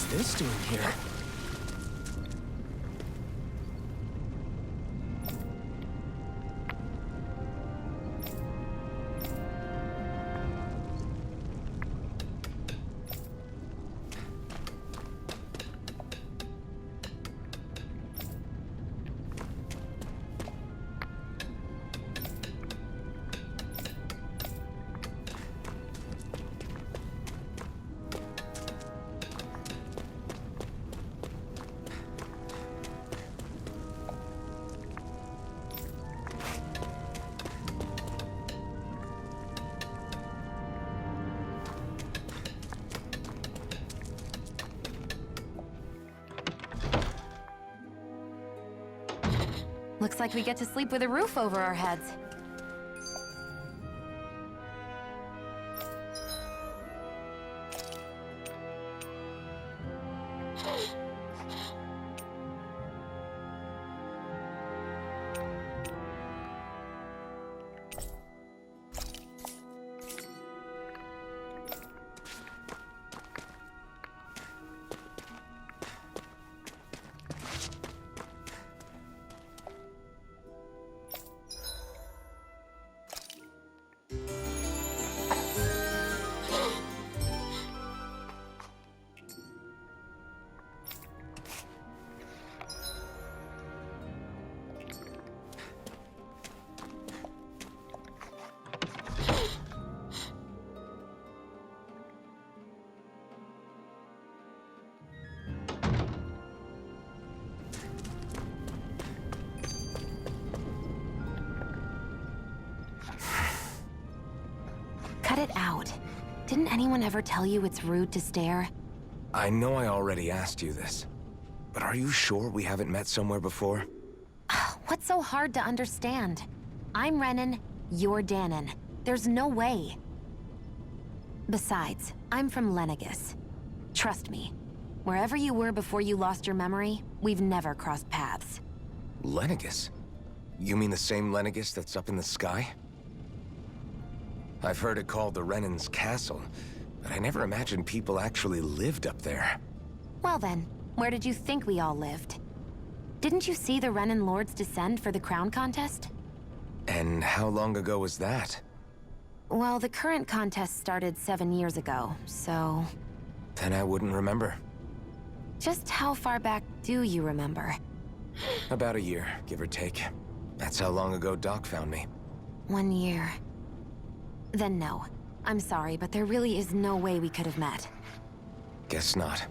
this doing here? Looks like we get to sleep with a roof over our heads. Cut it out. Didn't anyone ever tell you it's rude to stare? I know I already asked you this, but are you sure we haven't met somewhere before? What's so hard to understand? I'm Renan, you're Danon. There's no way. Besides, I'm from Lenegis. Trust me, wherever you were before you lost your memory, we've never crossed paths. Lenegis? You mean the same Lenegis that's up in the sky? I've heard it called the Renan's Castle, but I never imagined people actually lived up there. Well then, where did you think we all lived? Didn't you see the Renan Lords descend for the crown contest? And how long ago was that? Well, the current contest started 7 years ago, so... Then I wouldn't remember. Just how far back do you remember? About a year, give or take. That's how long ago Doc found me. 1 year. Then no. I'm sorry, but there really is no way we could have met. Guess not.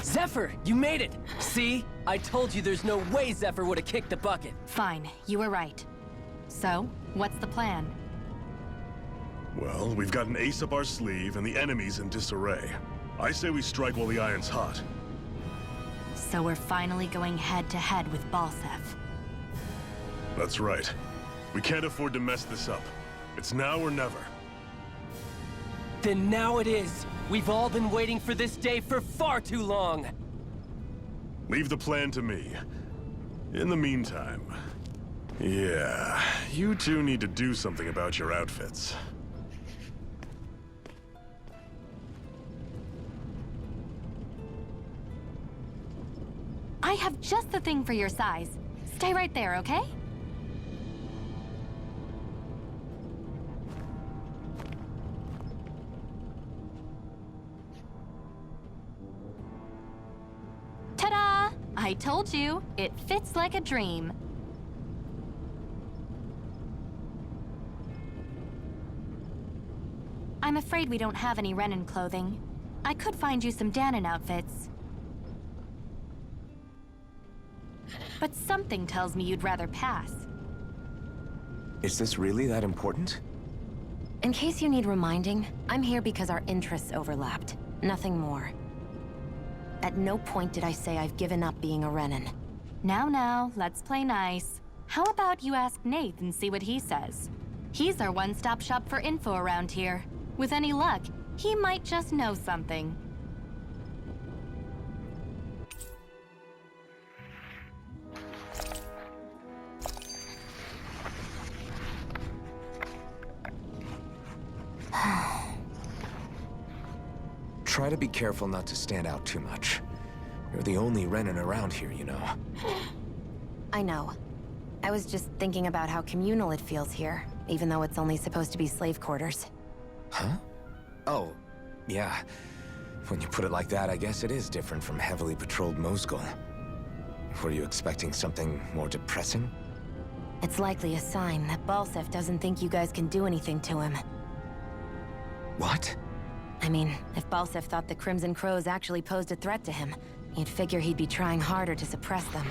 Zephyr, you made it! See? I told you there's no way Zephyr would have kicked the bucket. Fine, you were right. So, what's the plan? Well, we've got an ace up our sleeve and the enemy's in disarray. I say we strike while the iron's hot. So we're finally going head-to-head with Balseph. That's right. We can't afford to mess this up. It's now or never. Then now it is! We've all been waiting for this day for far too long! Leave the plan to me. In the meantime... Yeah, you two need to do something about your outfits. I have just the thing for your size. Stay right there, okay? Ta-da! I told you, it fits like a dream. I'm afraid we don't have any Renan clothing. I could find you some Danon outfits. But something tells me you'd rather pass. Is this really that important? In case you need reminding, I'm here because our interests overlapped. Nothing more. At no point did I say I've given up being a Renan. Now, let's play nice. How about you ask Nate and see what he says? He's our one-stop shop for info around here. With any luck, he might just know something. Try to be careful not to stand out too much. You're the only Renan around here, you know. I know. I was just thinking about how communal it feels here, even though it's only supposed to be slave quarters. Huh? Oh, yeah. When you put it like that, I guess it is different from heavily patrolled Mosgul. Were you expecting something more depressing? It's likely a sign that Balsef doesn't think you guys can do anything to him. What? I mean, if Balsef thought the Crimson Crows actually posed a threat to him, you'd figure he'd be trying harder to suppress them.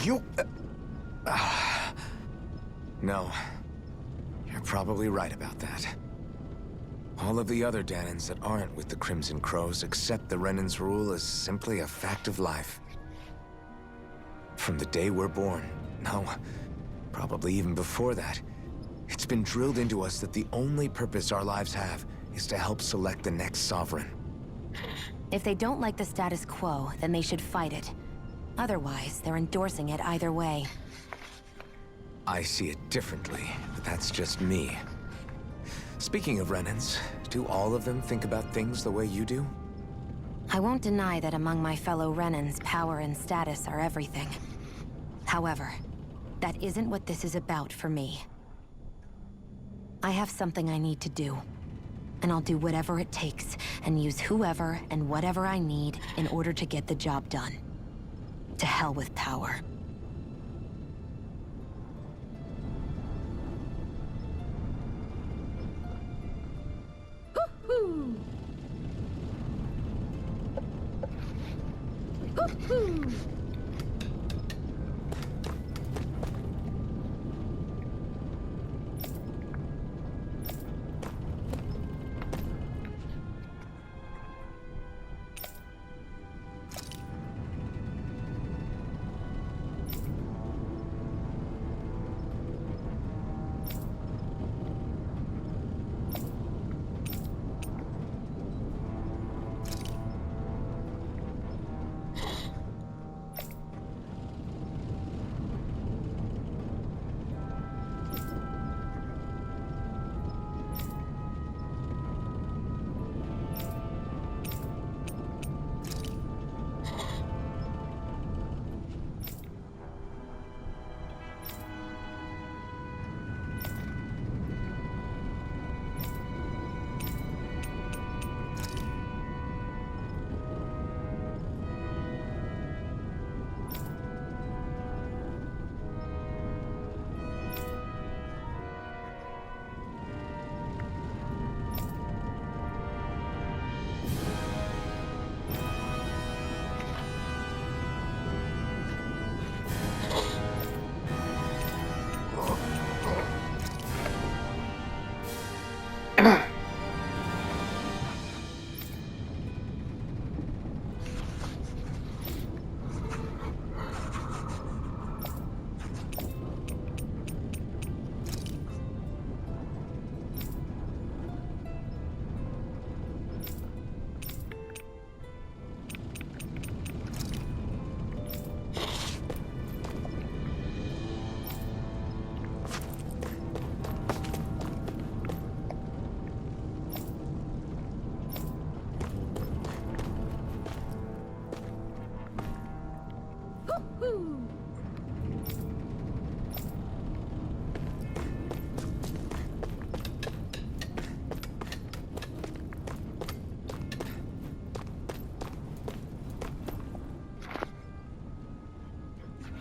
You... No. You're probably right about that. All of the other Danans that aren't with the Crimson Crows accept the Renan's rule as simply a fact of life. From the day we're born, no, probably even before that, it's been drilled into us that the only purpose our lives have is to help select the next sovereign. If they don't like the status quo, then they should fight it. Otherwise, they're endorsing it either way. I see it differently, but that's just me. Speaking of Renans, do all of them think about things the way you do? I won't deny that among my fellow Renans, power and status are everything. However, that isn't what this is about for me. I have something I need to do. And I'll do whatever it takes, and use whoever and whatever I need in order to get the job done. To hell with power. Hoo-hoo! Hoo-hoo!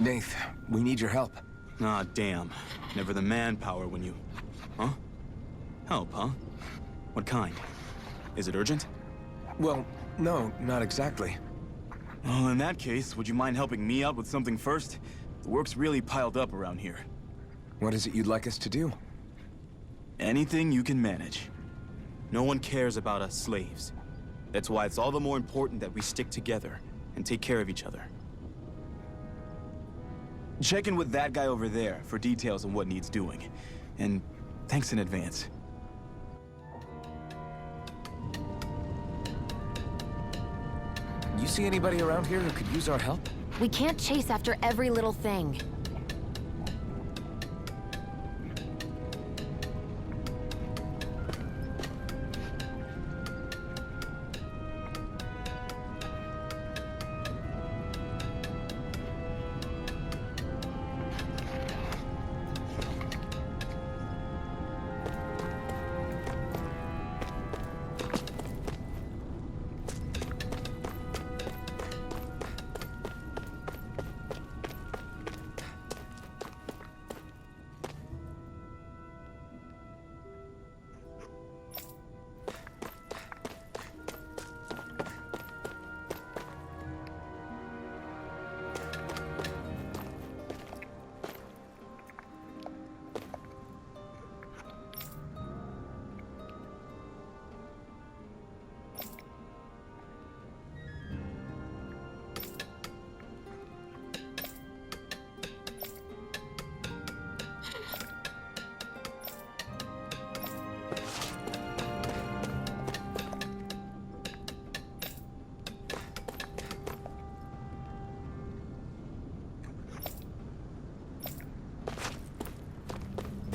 Nath, we need your help. Ah, damn. Never the manpower when you... Huh? Help, huh? What kind? Is it urgent? Well, no, not exactly. Well, in that case, would you mind helping me out with something first? The work's really piled up around here. What is it you'd like us to do? Anything you can manage. No one cares about us slaves. That's why it's all the more important that we stick together and take care of each other. Check in with that guy over there for details on what needs doing. And thanks in advance. You see anybody around here who could use our help? We can't chase after every little thing.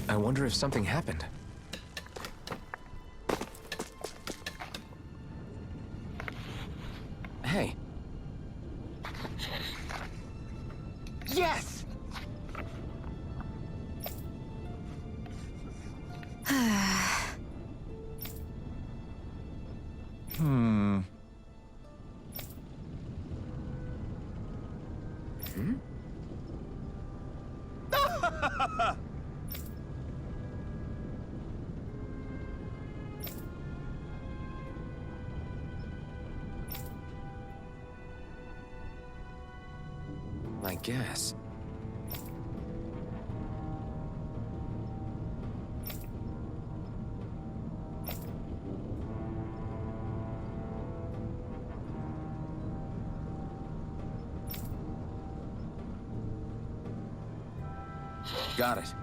I wonder if something happened. Hey. Yes! Hmm. I guess. Got it.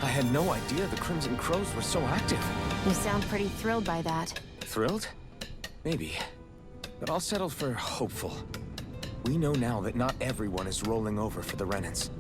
I had no idea the Crimson Crows were so active. You sound pretty thrilled by that. Thrilled? Maybe. But I'll settle for hopeful. We know now that not everyone is rolling over for the Renans.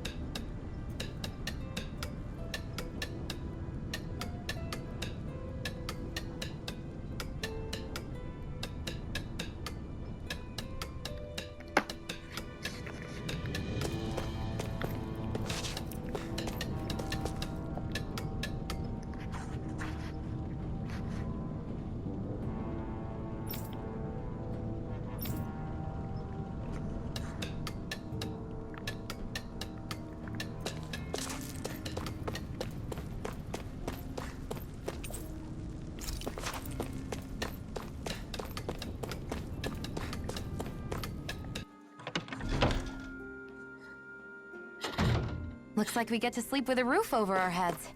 Looks like we get to sleep with a roof over our heads.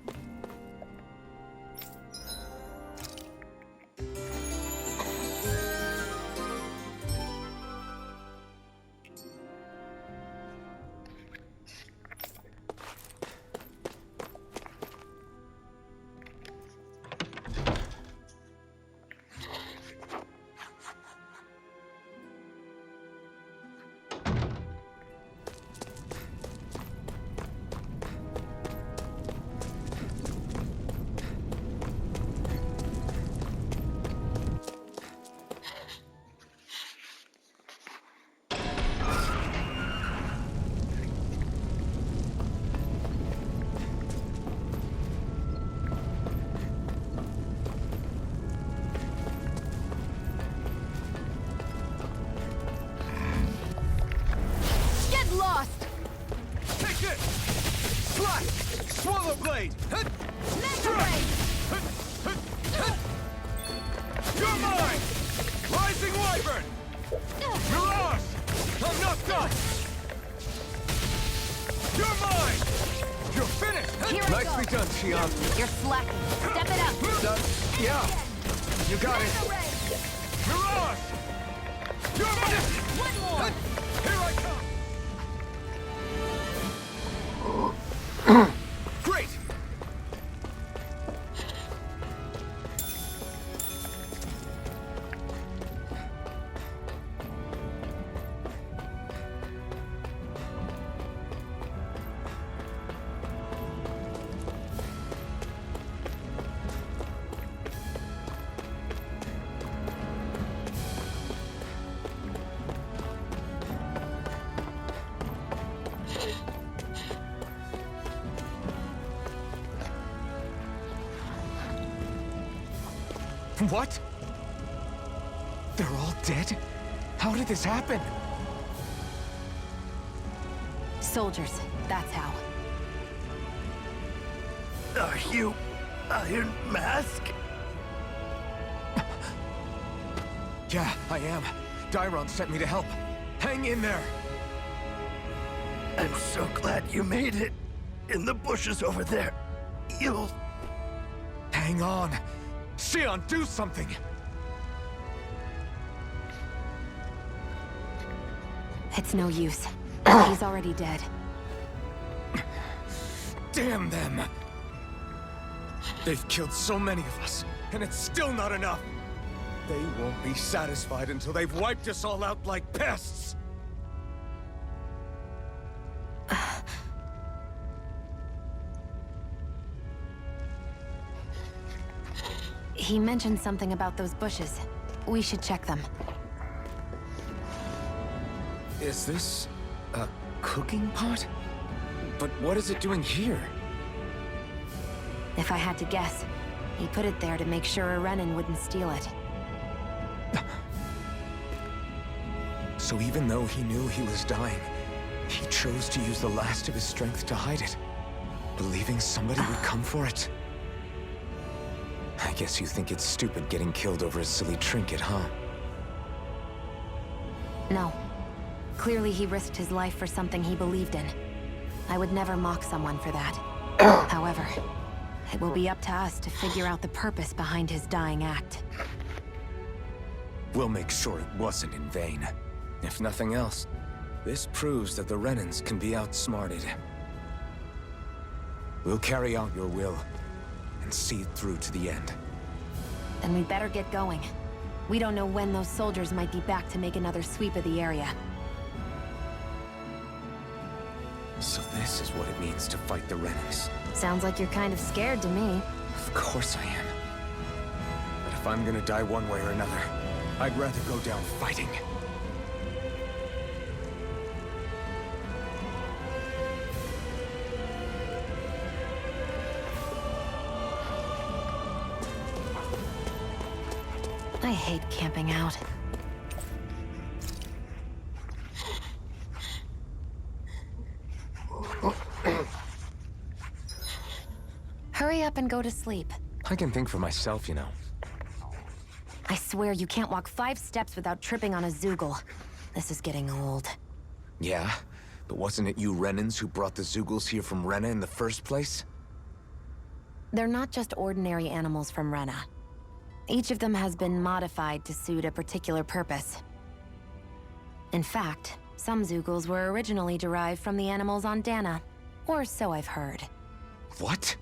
Mirage! I'm not done! You're mine! You're finished! Here I Nicely go. done, Shionne. You're slacking. Step it up. Yeah. You got it. Mirage! You're mine! One more. Here I come! Great! What? They're all dead? How did this happen? Soldiers, that's how. Are you Iron Mask? Yeah, I am. Dairon sent me to help. Hang in there! I'm so glad you made it. In the bushes over there. You'll... Hang on! Shionne, do something! It's no use. He's already dead. Damn them! They've killed so many of us, and it's still not enough! They won't be satisfied until they've wiped us all out like pests! He mentioned something about those bushes. We should check them. Is this a cooking pot? But what is it doing here? If I had to guess, he put it there to make sure a Renan wouldn't steal it. So even though he knew he was dying, he chose to use the last of his strength to hide it, believing somebody would come for it. I guess you think it's stupid getting killed over a silly trinket, huh? No. Clearly he risked his life for something he believed in. I would never mock someone for that. However, it will be up to us to figure out the purpose behind his dying act. We'll make sure it wasn't in vain. If nothing else, this proves that the Renans can be outsmarted. We'll carry out your will, and see it through to the end. Then we'd better get going. We don't know when those soldiers might be back to make another sweep of the area. So this is what it means to fight the Renans. Sounds like you're kind of scared to me. Of course I am. But if I'm gonna die one way or another, I'd rather go down fighting. I hate camping out. Hurry up and go to sleep. I can think for myself, you know. I swear you can't walk 5 steps without tripping on a Zoogle. This is getting old. Yeah? But wasn't it you Renans who brought the Zoogles here from Rena in the first place? They're not just ordinary animals from Rena. Each of them has been modified to suit a particular purpose. In fact, some Zoogles were originally derived from the animals on Dana. Or so I've heard. What?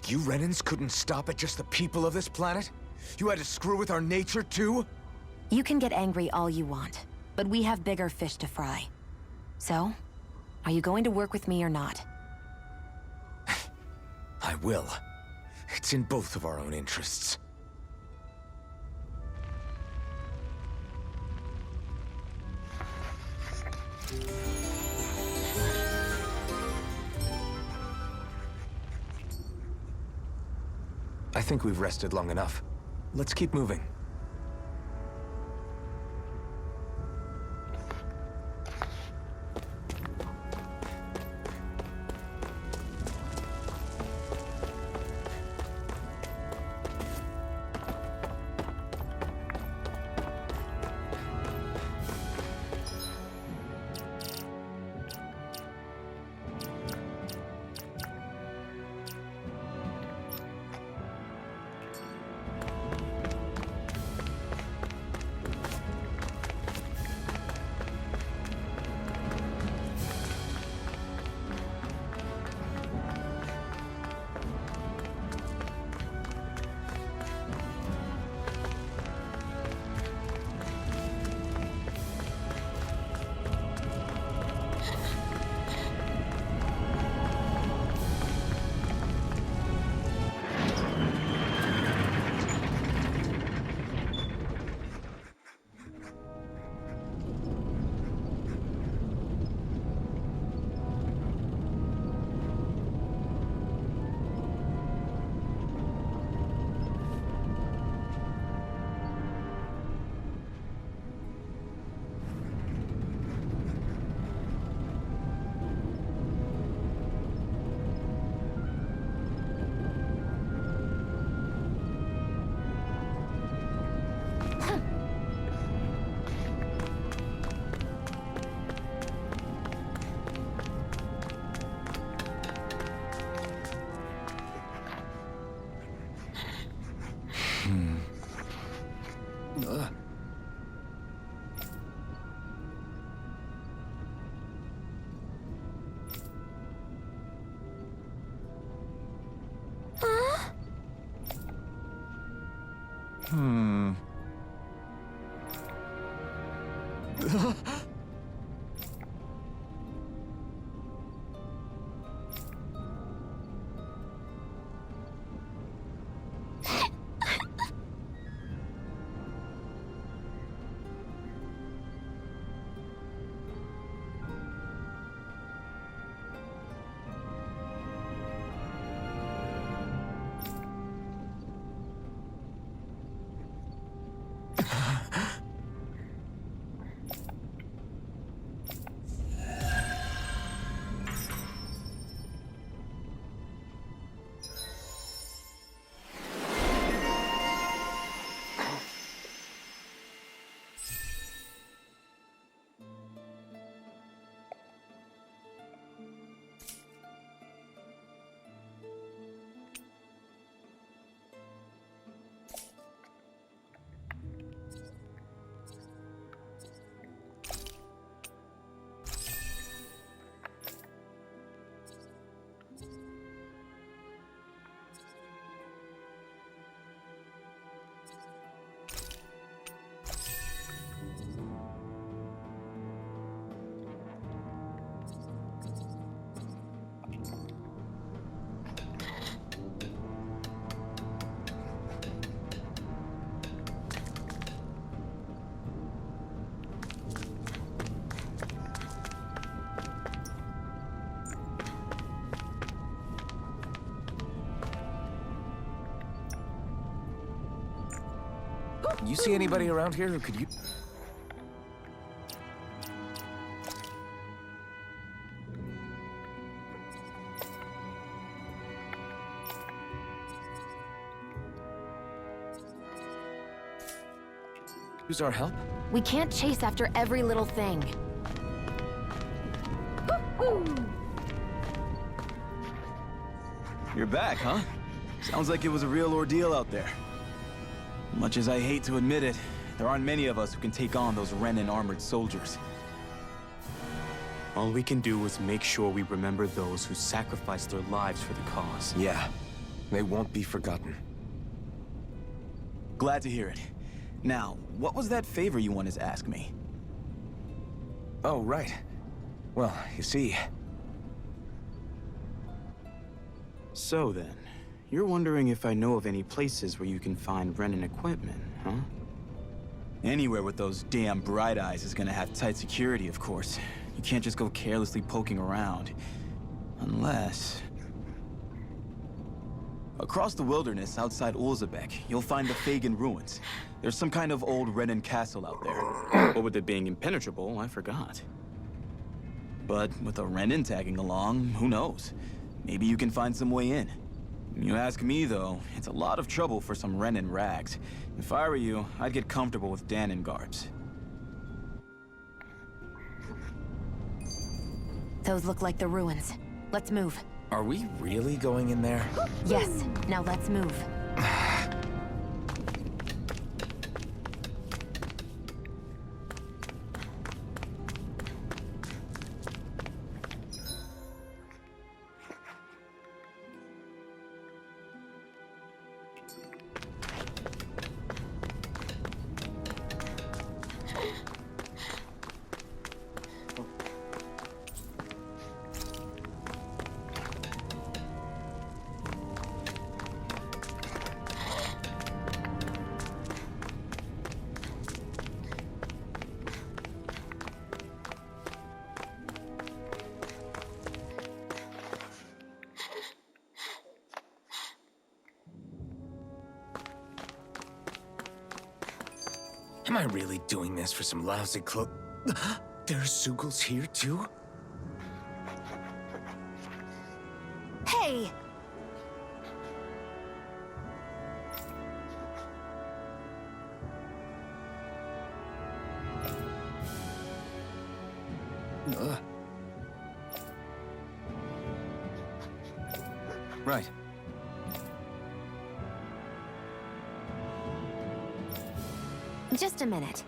You Renans couldn't stop at just the people of this planet? You had to screw with our nature too? You can get angry all you want, but we have bigger fish to fry. So, are you going to work with me or not? I will. It's in both of our own interests. I think we've rested long enough. Let's keep moving. Ugh. Hmm. You see anybody around here who could use... use our help? We can't chase after every little thing. You're back, huh? Sounds like it was a real ordeal out there. Much as I hate to admit it, there aren't many of us who can take on those Renin armored soldiers. All we can do is make sure we remember those who sacrificed their lives for the cause. Yeah, they won't be forgotten. Glad to hear it. Now, what was that favor you wanted to ask me? Oh, right. Well, you see... So then, you're wondering if I know of any places where you can find Renin equipment, huh? Anywhere with those damn bright eyes is gonna have tight security, of course. You can't just go carelessly poking around. Unless... Across the wilderness outside Ulzebek, you'll find the Fagan ruins. There's some kind of old Renin castle out there. But with it being impenetrable, I forgot. But with a Renin tagging along, who knows? Maybe you can find some way in. You ask me, though, it's a lot of trouble for some Renin rags. If I were you, I'd get comfortable with Danon garbs. Those look like the ruins. Let's move. Are we really going in there? Yes, now let's move. Am I really doing this for some lousy There's Sugals here, too? Hey! Right. Just a minute.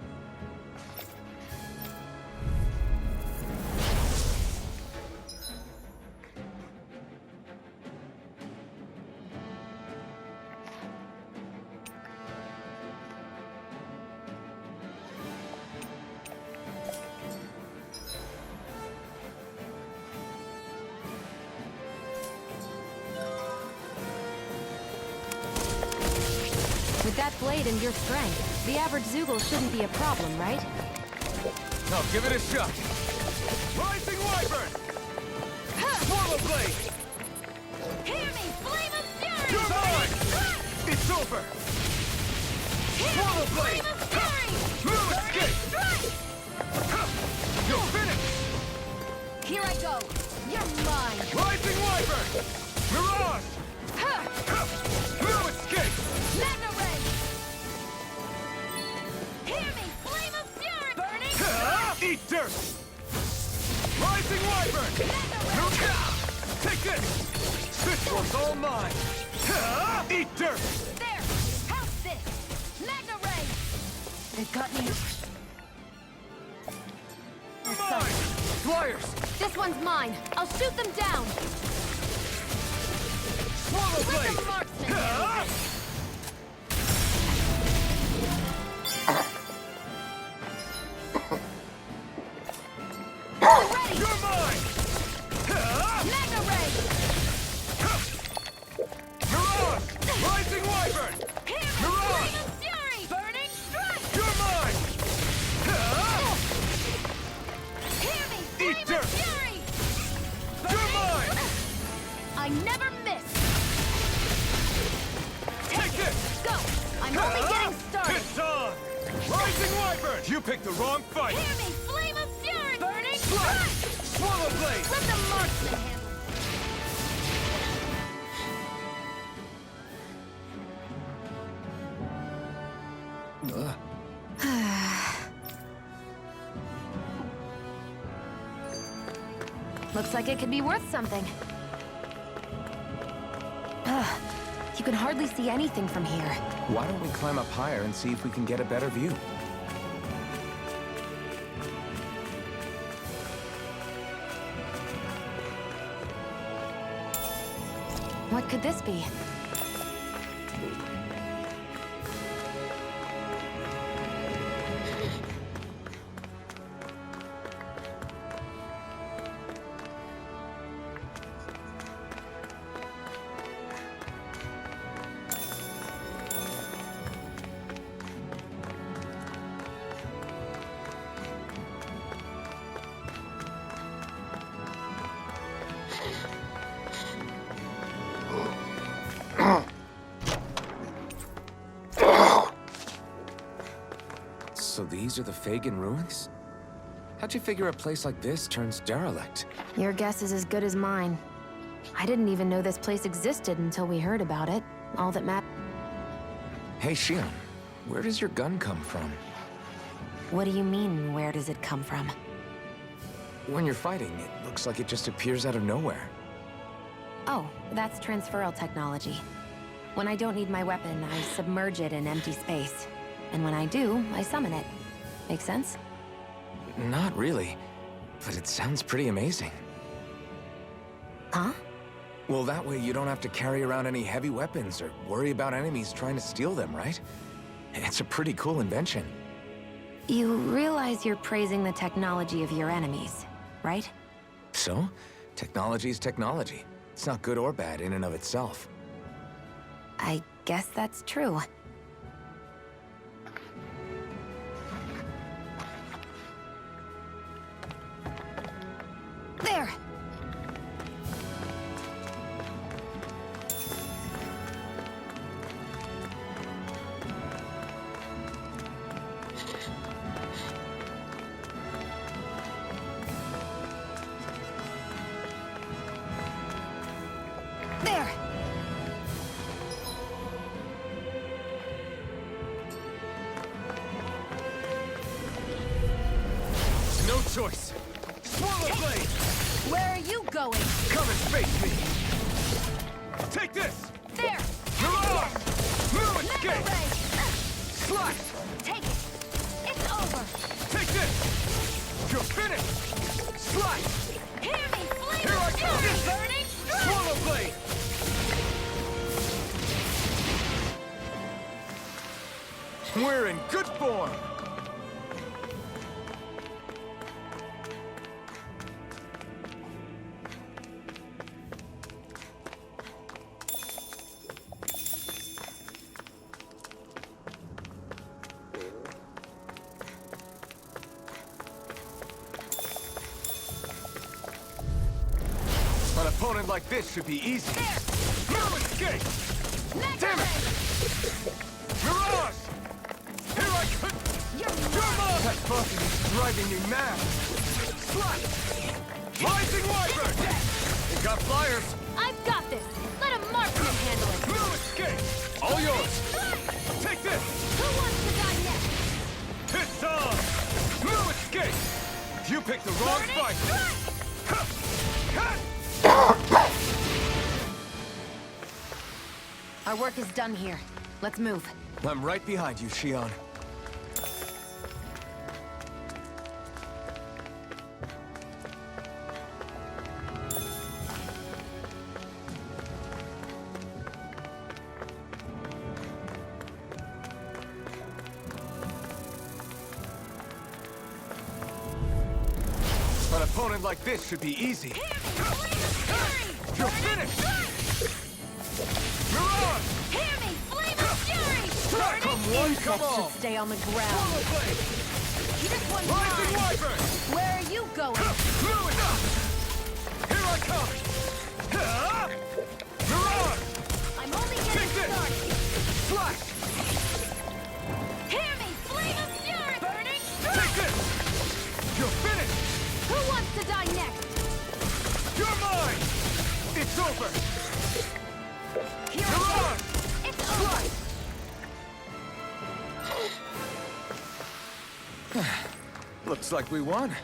With that blade and your strength, the average Zoogle shouldn't be a problem, right? Now give it a shot. Rising Wyvern! Swallow Blade! Hear me, Flame of Fury! You're mine! It's over! Swallow Blade! Flame of Fury! Move escape! Strike! You're finished! Here I go! You're mine! Rising Wyvern! Mirage! Move escape! Magna Ray! Hear me, Flame of Fury! Burning! Eat dirt! Rising Wyvern! Take this! This one's all mine! Eat dirt! There! House this! Magna Ray! They've got me. Mine! Flyers! This one's mine. I'll shoot them down. Swallow Let Blade! the marksman handle this. Ready! You're mine! Magna Ray! Mirage! Rising Wyvern! Hear me, Mirage! Flame of Fury! Burning Strike! You're mine! Hear me, Eat Flame dirt! of Fury! You're mine! I never miss! Take this! Go! I'm only getting started! It's on! Rising Wyvern! You picked the wrong fight! Hear me, Flame of Fury! Burning Strike! Strike! Swallow Blade! Let the marksman handle it. Looks like it could be worth something. Ugh, you can hardly see anything from here. Why don't we climb up higher and see if we can get a better view? What could this be? So these are the Fagin ruins? How'd you figure a place like this turns derelict? Your guess is as good as mine. I didn't even know this place existed until we heard about it. All that matters. Hey, Shionne, where does your gun come from? What do you mean, where does it come from? When you're fighting, it looks like it just appears out of nowhere. Oh, that's transferal technology. When I don't need my weapon, I submerge it in empty space. And when I do, I summon it. Make sense? Not really, but it sounds pretty amazing. Huh? Well, that way you don't have to carry around any heavy weapons or worry about enemies trying to steal them, right? It's a pretty cool invention. You realize you're praising the technology of your enemies, right? So, technology's technology. It's not good or bad in and of itself. I guess that's true. There! There! No choice! Swallow Blade! Where are you going? Come and face me! Take this! There! Mirage! Move Magna escape! Ray! Slide! Take it! over! Take this! You're finished! Slice! Hear me, flame Here I of come! fury, burning strike! Swallow blade! We're in good form! An opponent like this should be easy. No escape! Damn it! Mirage! Here I come! You're mine! That buffing is driving me mad! Slice! Rising Wyvern! They got flyers! I've got this! Let a marksman handle it! No escape! All yours! Take this! Who wants to die next? It's on! No escape! You picked the wrong fight! Huh. Huh. Our work is done here. Let's move. I'm right behind you, Shionne. An opponent like this should be easy. You're finished! Mirage! Hear me, flame of fury! Come one, come all! Should stay on the ground. Swallow blade! This one's Rising mine! Wyvern! Where are you going? Blew it up! Here I come! Mirage! I'm only Take getting this! started! Slash! Hear me, flame of fury! Burning Take strike! this! You're finished! Who wants to die next? You're mine! It's over! Here I Mirage! go! It's over! Looks like we won.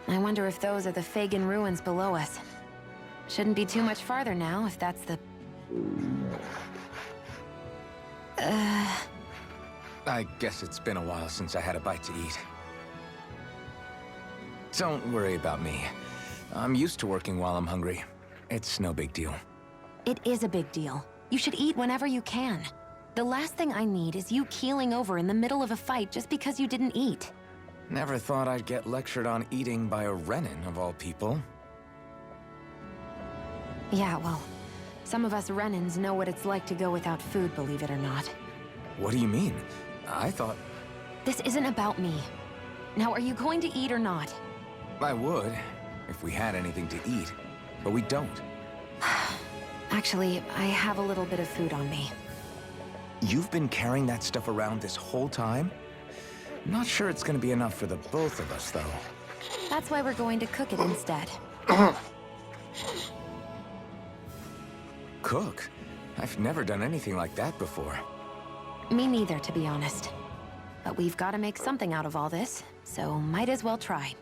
I wonder if those are the Fagin ruins below us. Shouldn't be too much farther now, if that's the... I guess it's been a while since I had a bite to eat. Don't worry about me. I'm used to working while I'm hungry. It's no big deal. It is a big deal. You should eat whenever you can. The last thing I need is you keeling over in the middle of a fight just because you didn't eat. Never thought I'd get lectured on eating by a Renin, of all people. Yeah, well, some of us Renins know what it's like to go without food, believe it or not. What do you mean? I thought... This isn't about me. Now, are you going to eat or not? I would, if we had anything to eat. But we don't. Actually, I have a little bit of food on me. You've been carrying that stuff around this whole time? Not sure it's gonna be enough for the both of us, though. That's why we're going to cook it instead. Cook? I've never done anything like that before. Me neither, to be honest. But we've got to make something out of all this, so might as well try.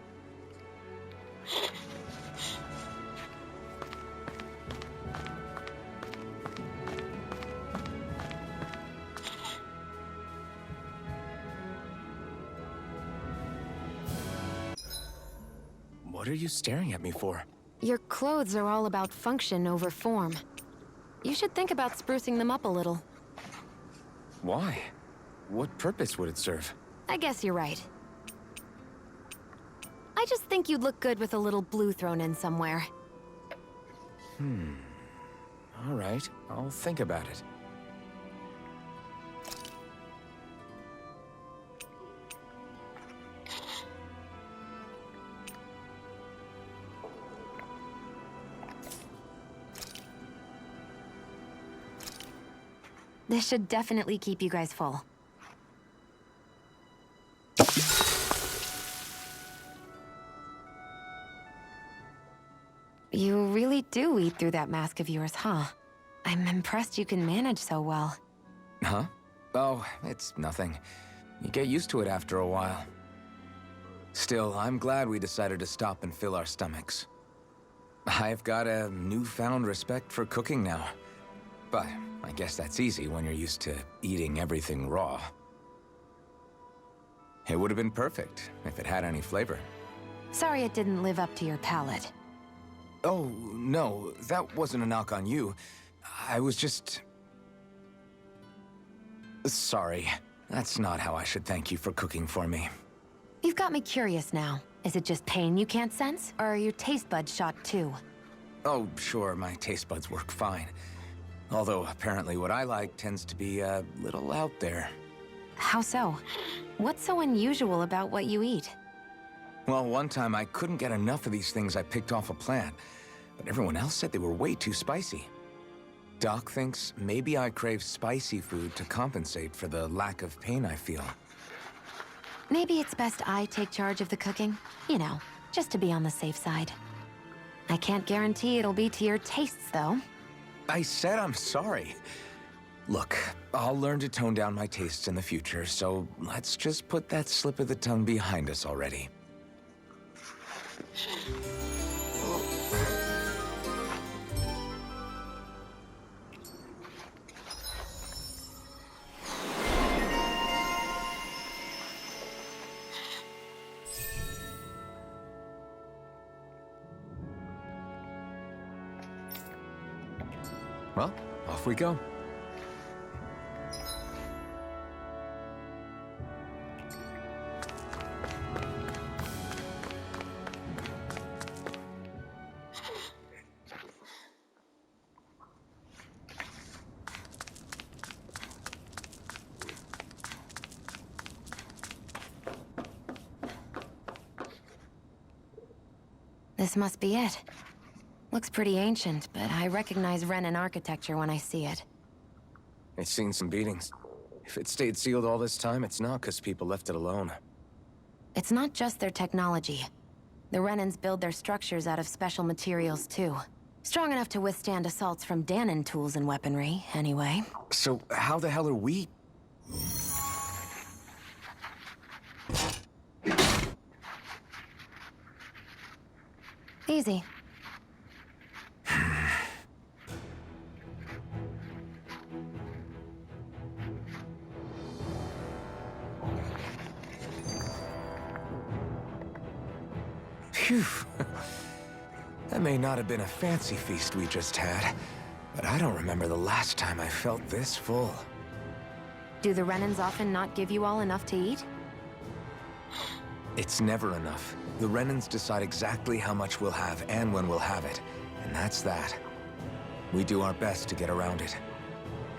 What are you staring at me for? Your clothes are all about function over form. You should think about sprucing them up a little. Why? What purpose would it serve? I guess you're right. I just think you'd look good with a little blue thrown in somewhere. All right, I'll think about it. This should definitely keep you guys full. You really do eat through that mask of yours, huh? I'm impressed you can manage so well. Huh? Oh, it's nothing. You get used to it after a while. Still, I'm glad we decided to stop and fill our stomachs. I've got a newfound respect for cooking now. But I guess that's easy when you're used to eating everything raw. It would have been perfect if it had any flavor. Sorry it didn't live up to your palate. Oh, no, that wasn't a knock on you. I was just... Sorry. That's not how I should thank you for cooking for me. You've got me curious now. Is it just pain you can't sense, or are your taste buds shot too? Oh, sure, my taste buds work fine. Although, apparently what I like tends to be a little out there. How so? What's so unusual about what you eat? Well, one time I couldn't get enough of these things I picked off a plant, but everyone else said they were way too spicy. Doc thinks maybe I crave spicy food to compensate for the lack of pain I feel. Maybe it's best I take charge of the cooking. You know, just to be on the safe side. I can't guarantee it'll be to your tastes, though. I said I'm sorry. Look, I'll learn to tone down my tastes in the future, so let's just put that slip of the tongue behind us already. Well, off we go. This must be it. Looks pretty ancient, but I recognize Renan architecture when I see it. It's seen some beatings. If it stayed sealed all this time, it's not because people left it alone. It's not just their technology. The Renans build their structures out of special materials, too. Strong enough to withstand assaults from Danon tools and weaponry, anyway. So how the hell are we... Easy. Phew. That may not have been a fancy feast we just had, but I don't remember the last time I felt this full. Do the Renans often not give you all enough to eat? It's never enough. The Renans decide exactly how much we'll have and when we'll have it, and that's that. We do our best to get around it.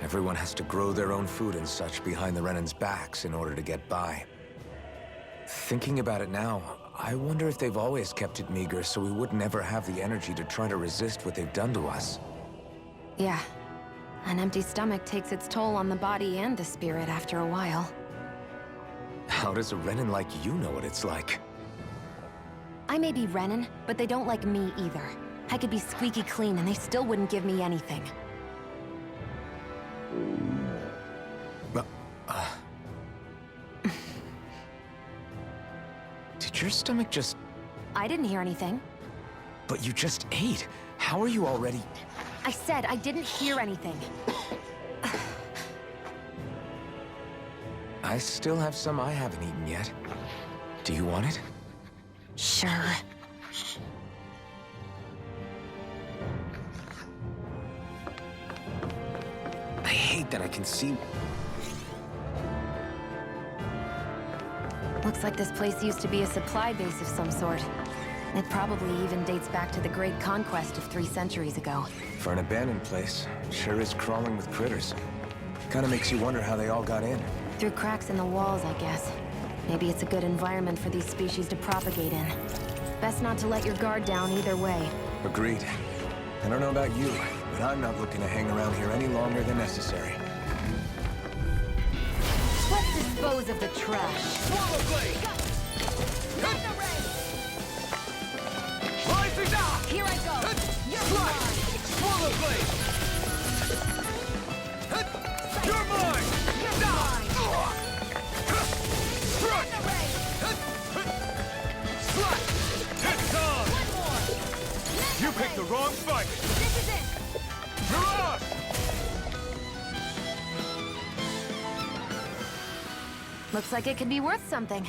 Everyone has to grow their own food and such behind the Renans' backs in order to get by. Thinking about it now, I wonder if they've always kept it meager so we would never have the energy to try to resist what they've done to us. Yeah. An empty stomach takes its toll on the body and the spirit after a while. How does a Renan like you know what it's like? I may be Renan, but they don't like me either. I could be squeaky clean and they still wouldn't give me anything. Did your stomach just... I didn't hear anything. But you just ate. How are you already... I said I didn't hear anything. I still have some I haven't eaten yet. Do you want it? Sure. I hate that I can see... Looks like this place used to be a supply base of some sort. It probably even dates back to the Great Conquest of 3 centuries ago. For an abandoned place, sure is crawling with critters. Kinda makes you wonder how they all got in. Through cracks in the walls, I guess. Maybe it's a good environment for these species to propagate in. Best not to let your guard down either way. Agreed. I don't know about you, but I'm not looking to hang around here any longer than necessary. Dispose of the trash. Swallow blade! Rising up! Here I go. You're mine. Swallow blade! You're mine! You're mine. Strike! Slash! It's on! One more. You picked the wrong fight! This is it. Mirage! Looks like it could be worth something.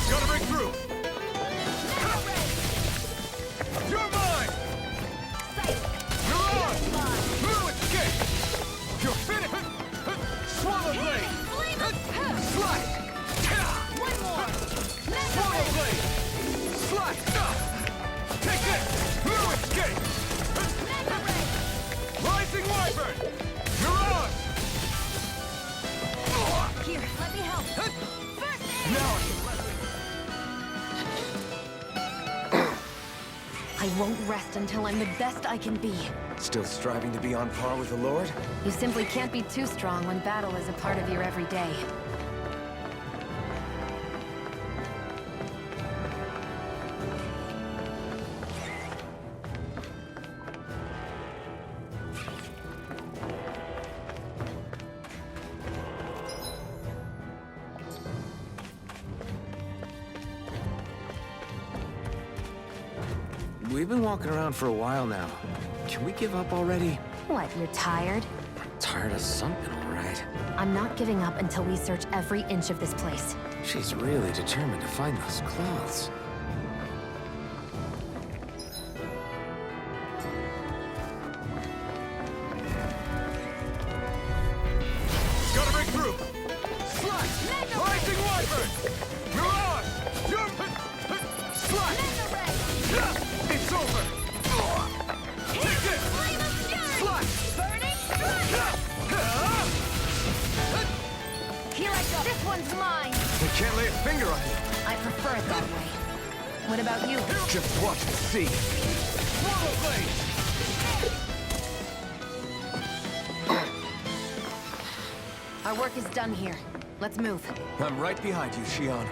Gotta break through! You're mine! Mirage! Blue escape! You're finished! Swallow blade! Slash! One more. Swallow blade! Slash! Take this! Blue escape! Rising wyvern! Mirage! Here, let me help. First aid. Now I won't rest until I'm the best I can be. Still striving to be on par with the Lord? You simply can't be too strong when battle is a part of your everyday. We've been walking around for a while now. Can we give up already? What, you're tired? Tired of something, all right. I'm not giving up until we search every inch of this place. She's really determined to find those clothes. gotta break through! Slash! Rising wyvern! Mirage! You're... Slash! It's over! Take this! Slash! Here I go. This one's mine. We can't lay a finger on you. I prefer it that way. What about you? Just watch and see. Swallow blade! Our work is done here. Let's move. I'm right behind you, Shionne.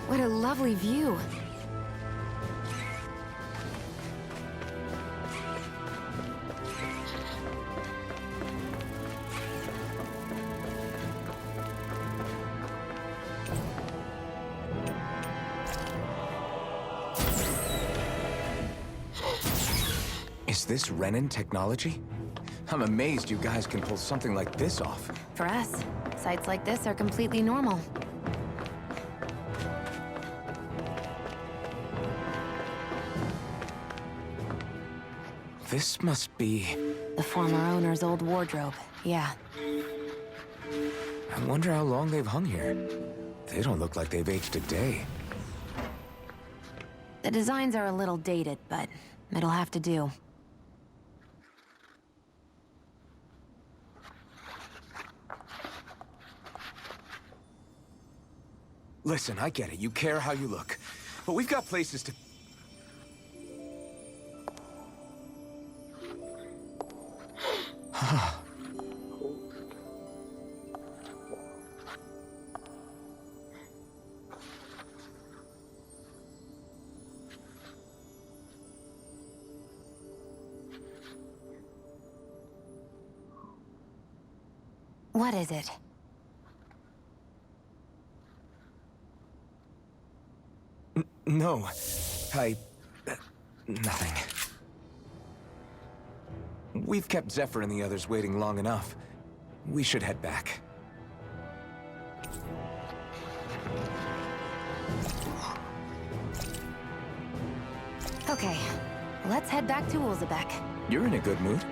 What a lovely view. Is this Renin technology? I'm amazed you guys can pull something like this off. For us, sites like this are completely normal. This must be... The former owner's old wardrobe, yeah. I wonder how long they've hung here. They don't look like they've aged a day. The designs are a little dated, but it'll have to do. Listen, I get it. You care how you look. But we've got places to... What is it? No. Nothing. We've kept Zephyr and the others waiting long enough. We should head back. Okay, let's head back to Ulzebek. You're in a good mood.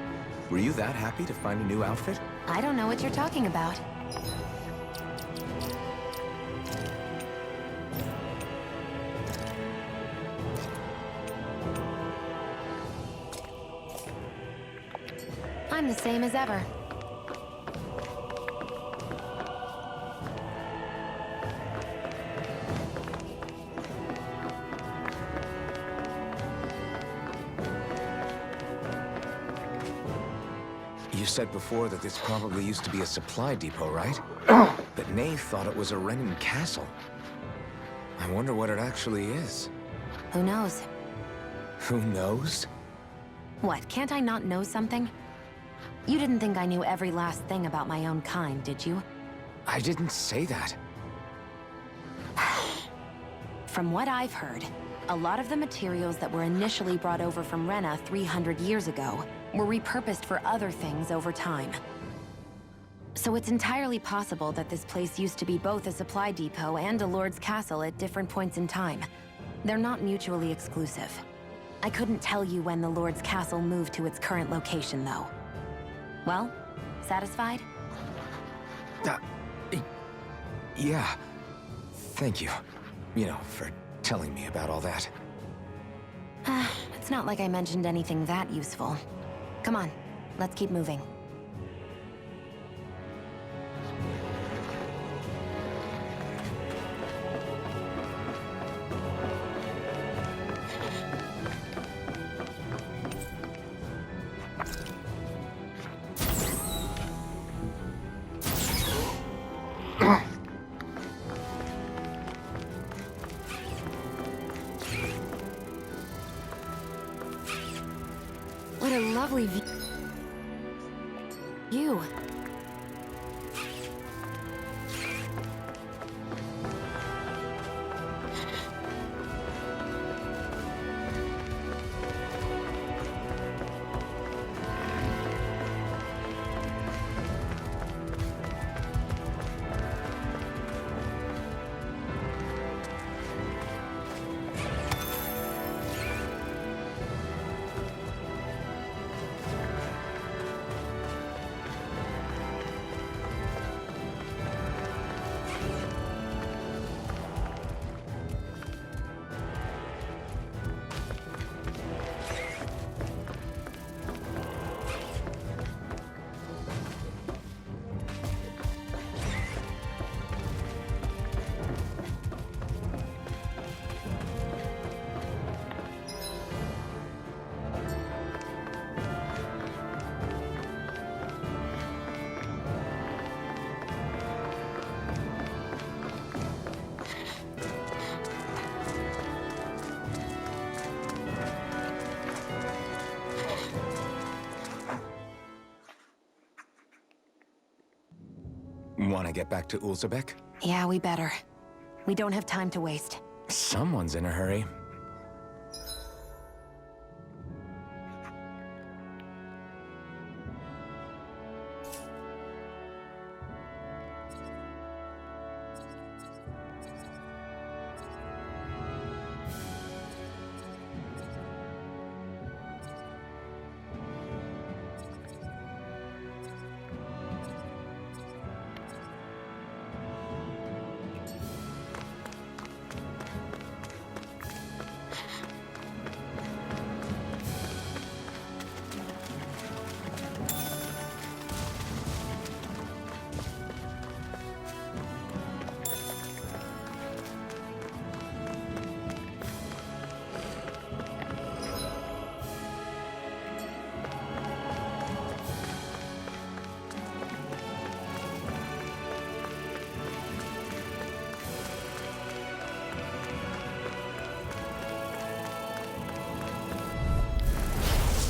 Were you that happy to find a new outfit? I don't know what you're talking about. I'm the same as ever. You said before that this probably used to be a supply depot, right? But Nave thought it was a Renin castle. I wonder what it actually is. Who knows? Who knows? What, can't I not know something? You didn't think I knew every last thing about my own kind, did you? I didn't say that. From what I've heard, a lot of the materials that were initially brought over from Rena 300 years ago were repurposed for other things over time. So it's entirely possible that this place used to be both a supply depot and a lord's castle at different points in time. They're not mutually exclusive. I couldn't tell you when the lord's castle moved to its current location, though. Well, satisfied? Yeah. Thank you. You know, for telling me about all that. It's not like I mentioned anything that useful. Come on, let's keep moving. What a lovely view. Want to get back to Ulzebek? Yeah, we better. We don't have time to waste. Someone's in a hurry.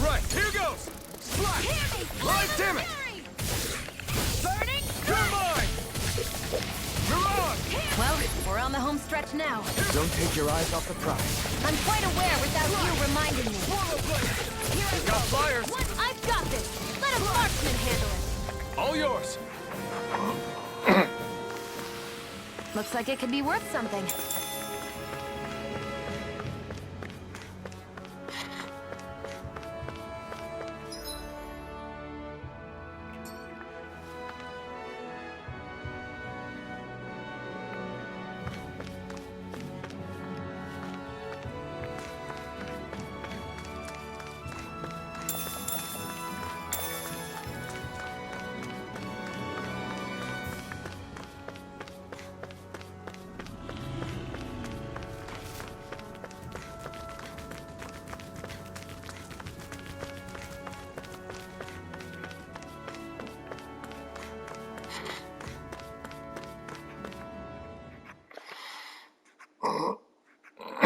Right, here goes! Slide! Light damage! Burning! Come on! Come on! Well, we're on the home stretch now. Don't take your eyes off the prize. I'm quite aware without you reminding me. We got flyers! I've got this! Let a marksman handle it! All yours! Looks like it could be worth something.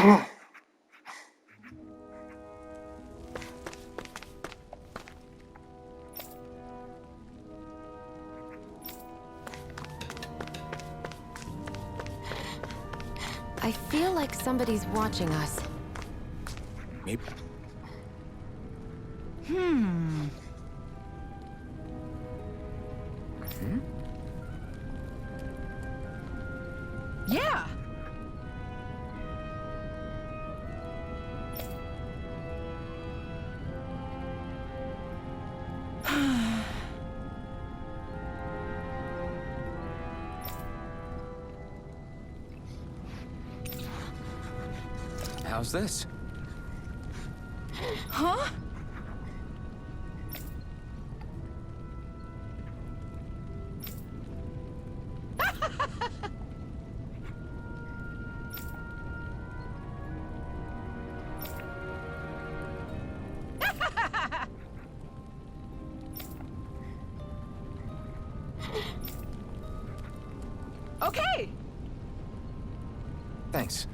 I feel like somebody's watching us. Maybe. Yeah! How's this? Huh? Okay! Thanks.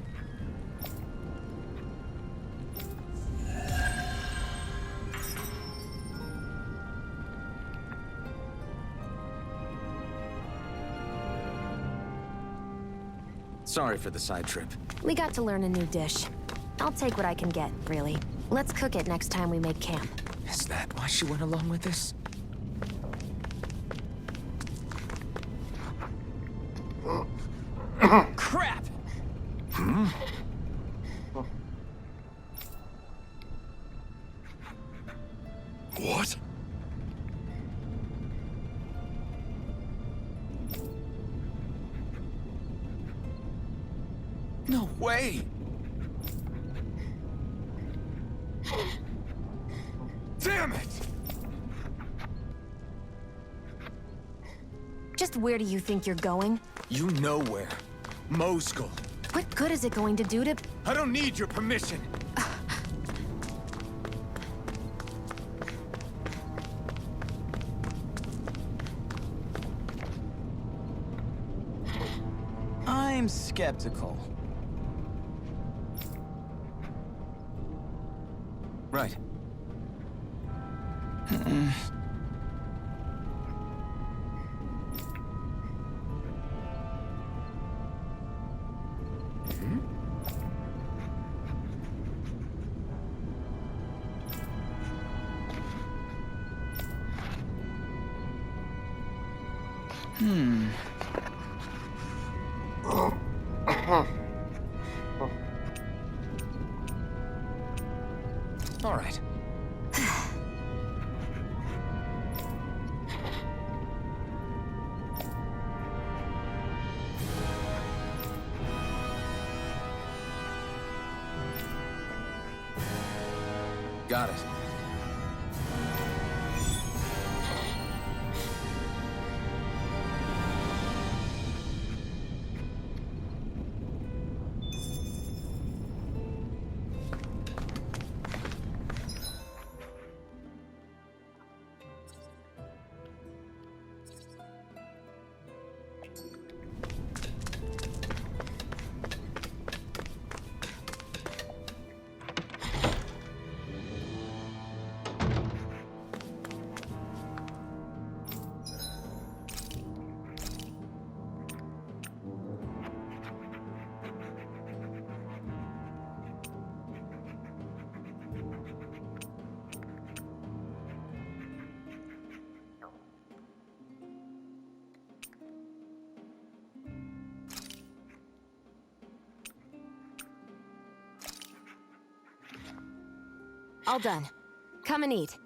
Sorry for the side trip. We got to learn a new dish. I'll take what I can get, really. Let's cook it next time we make camp. Is that why she went along with this? Crap! What? No way! Damn it! Just where do you think you're going? You know where. Moskul. What good is it going to do to... I don't need your permission. I'm skeptical. Right. All right. Got it. All done. Come and eat.